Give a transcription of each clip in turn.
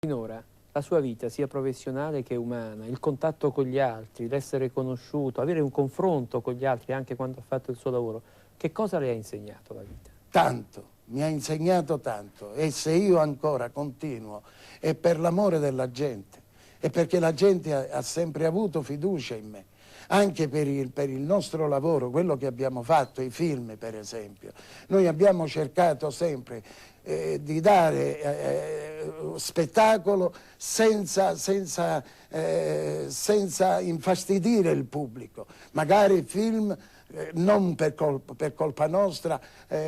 Finora la sua vita, sia professionale che umana, il contatto con gli altri, l'essere conosciuto, avere un confronto con gli altri anche quando ha fatto il suo lavoro, che cosa le ha insegnato la vita? Tanto, mi ha insegnato tanto, e se io ancora continuo è per l'amore della gente, è perché la gente ha sempre avuto fiducia in me, anche per il nostro lavoro, quello che abbiamo fatto, i film per esempio. Noi abbiamo cercato sempre di dare spettacolo senza infastidire il pubblico. Magari film non per colpa nostra,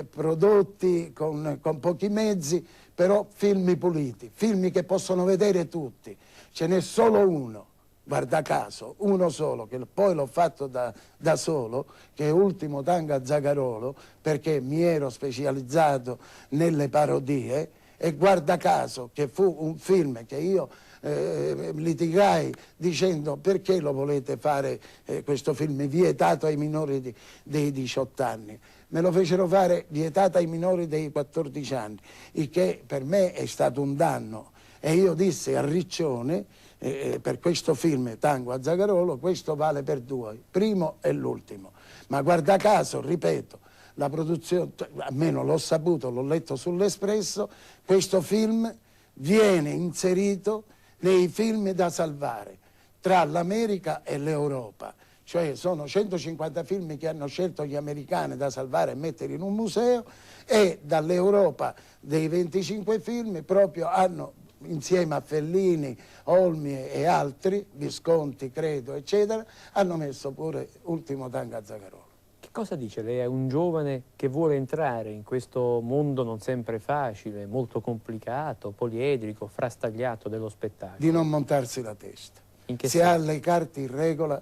prodotti con pochi mezzi, però film puliti, film che possono vedere tutti. Ce n'è solo uno, guarda caso, uno solo, che poi l'ho fatto da solo, che è Ultimo tango a Zagarolo, perché mi ero specializzato nelle parodie, e guarda caso che fu un film che io litigai dicendo: perché lo volete fare questo film vietato ai minori dei 18 anni? Me lo fecero fare vietato ai minori dei 14 anni, il che per me è stato un danno, e io dissi a Riccione per questo film Tango a Zagarolo: questo vale per due, primo e l'ultimo. Ma guarda caso, ripeto, la produzione, almeno l'ho saputo, l'ho letto sull'Espresso, questo film viene inserito nei film da salvare tra l'America e l'Europa. Cioè sono 150 film che hanno scelto gli americani da salvare e mettere in un museo, e dall'Europa dei 25 film proprio hanno, insieme a Fellini, Olmi e altri, Visconti credo eccetera, hanno messo pure Ultimo tango a Zagarolo. Che cosa dice? Lei è un giovane che vuole entrare in questo mondo non sempre facile, molto complicato, poliedrico, frastagliato dello spettacolo. Di non montarsi la testa. Se ha le carte in regola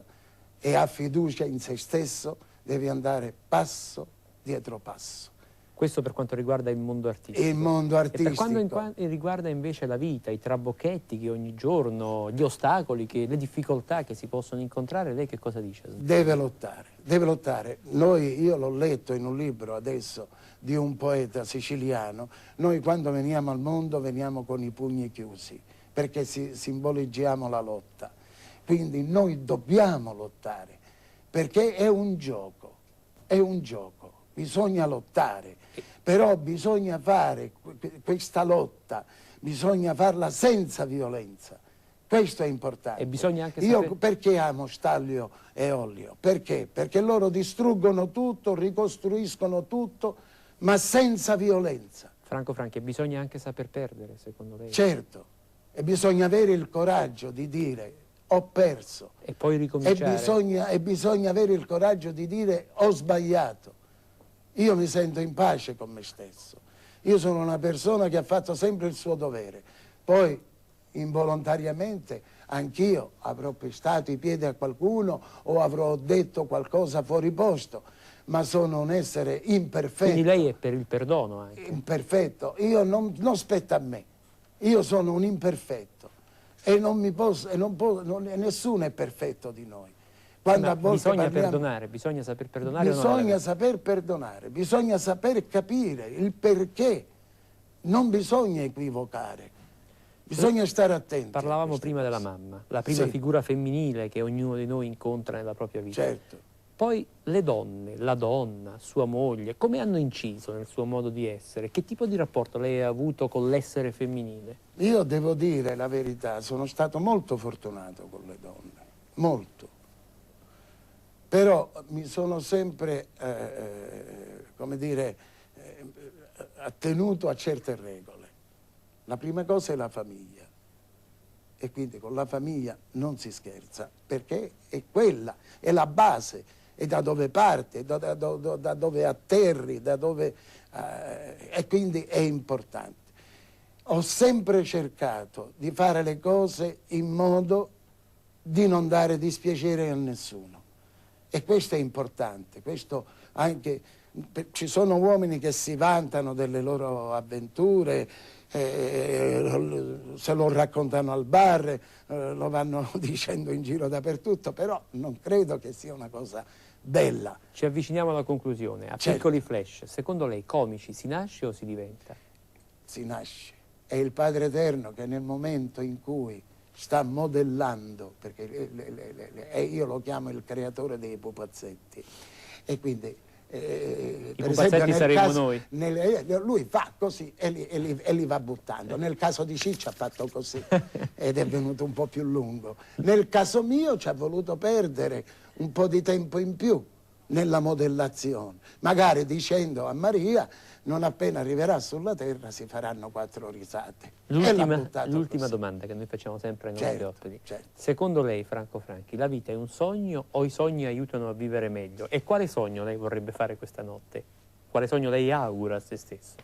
e ha fiducia in se stesso, deve andare passo dietro passo. Questo per quanto riguarda il mondo artistico. Il mondo artistico. E per quanto riguarda invece la vita, i trabocchetti che ogni giorno, gli ostacoli, le difficoltà che si possono incontrare, lei che cosa dice? Deve lottare, deve lottare. Io l'ho letto in un libro adesso di un poeta siciliano: noi quando veniamo al mondo veniamo con i pugni chiusi, perché simboleggiamo la lotta. Quindi noi dobbiamo lottare, perché è un gioco, bisogna lottare, però bisogna fare questa lotta, bisogna farla senza violenza. Questo è importante. E bisogna anche sapere... Io perché amo Stanlio e Ollio? Perché? Perché loro distruggono tutto, ricostruiscono tutto, ma senza violenza. Franco Franchi, bisogna anche saper perdere, secondo lei? Certo, e bisogna avere il coraggio di dire: ho perso. E poi ricominciare. E bisogna avere il coraggio di dire: ho sbagliato. Io mi sento in pace con me stesso. Io sono una persona che ha fatto sempre il suo dovere. Poi, involontariamente, anch'io avrò pestato i piedi a qualcuno o avrò detto qualcosa fuori posto, ma sono un essere imperfetto. Quindi lei è per il perdono anche? Imperfetto. Io non spetta a me. Io sono un imperfetto. E non mi posso, nessuno è perfetto di noi. Quando a volte bisogna parliamo, perdonare, bisogna saper perdonare. Bisogna saper perdonare, bisogna saper capire il perché, non bisogna equivocare, bisogna stare attenti. Parlavamo prima della mamma, la prima figura femminile che ognuno di noi incontra nella propria vita. Certo. Poi le donne, la donna, sua moglie, come hanno inciso nel suo modo di essere? Che tipo di rapporto lei ha avuto con l'essere femminile? Io devo dire la verità, sono stato molto fortunato con le donne, molto. Però mi sono sempre, come dire, attenuto a certe regole. La prima cosa è la famiglia, e quindi con la famiglia non si scherza, perché è quella, è la base, è da dove parte, da dove atterri, e quindi è importante. Ho sempre cercato di fare le cose in modo di non dare dispiacere a nessuno. E questo è importante, questo anche, ci sono uomini che si vantano delle loro avventure, se lo raccontano al bar, lo vanno dicendo in giro dappertutto, però non credo che sia una cosa bella. Ci avviciniamo alla conclusione, a piccoli flash. Secondo lei comici si nasce o si diventa? Si nasce. è il Padre Eterno che nel momento in cui sta modellando, perché io lo chiamo il creatore dei pupazzetti, e quindi I per pupazzetti esempio, saremo noi. lui fa così e li va buttando. Nel caso di Ciccio ha fatto così ed è venuto un po' più lungo. Nel caso mio ci ha voluto perdere un po' di tempo in più nella modellazione, magari dicendo a Maria: non appena arriverà sulla terra si faranno 4 risate. L'ultima domanda che noi facciamo sempre ai nostri ospiti. Certo. Secondo lei, Franco Franchi, la vita è un sogno o i sogni aiutano a vivere meglio? E quale sogno lei vorrebbe fare questa notte? Quale sogno lei augura a se stesso?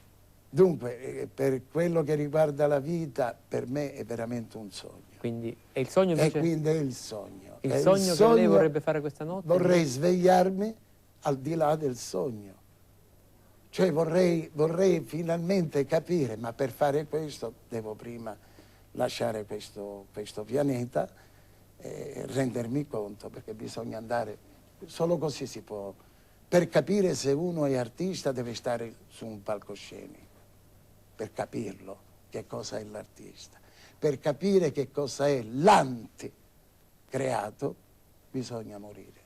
Dunque, per quello che riguarda la vita, per me è veramente un sogno. Quindi è il sogno invece? E quindi è il sogno. Il sogno che lei vorrebbe fare questa notte? Vorrei svegliarmi al di là del sogno. Cioè vorrei finalmente capire, ma per fare questo devo prima lasciare questo pianeta e rendermi conto, perché bisogna andare, solo così si può, per capire se uno è artista deve stare su un palcoscenico, per capirlo che cosa è l'artista, per capire che cosa è l'anti creato bisogna morire.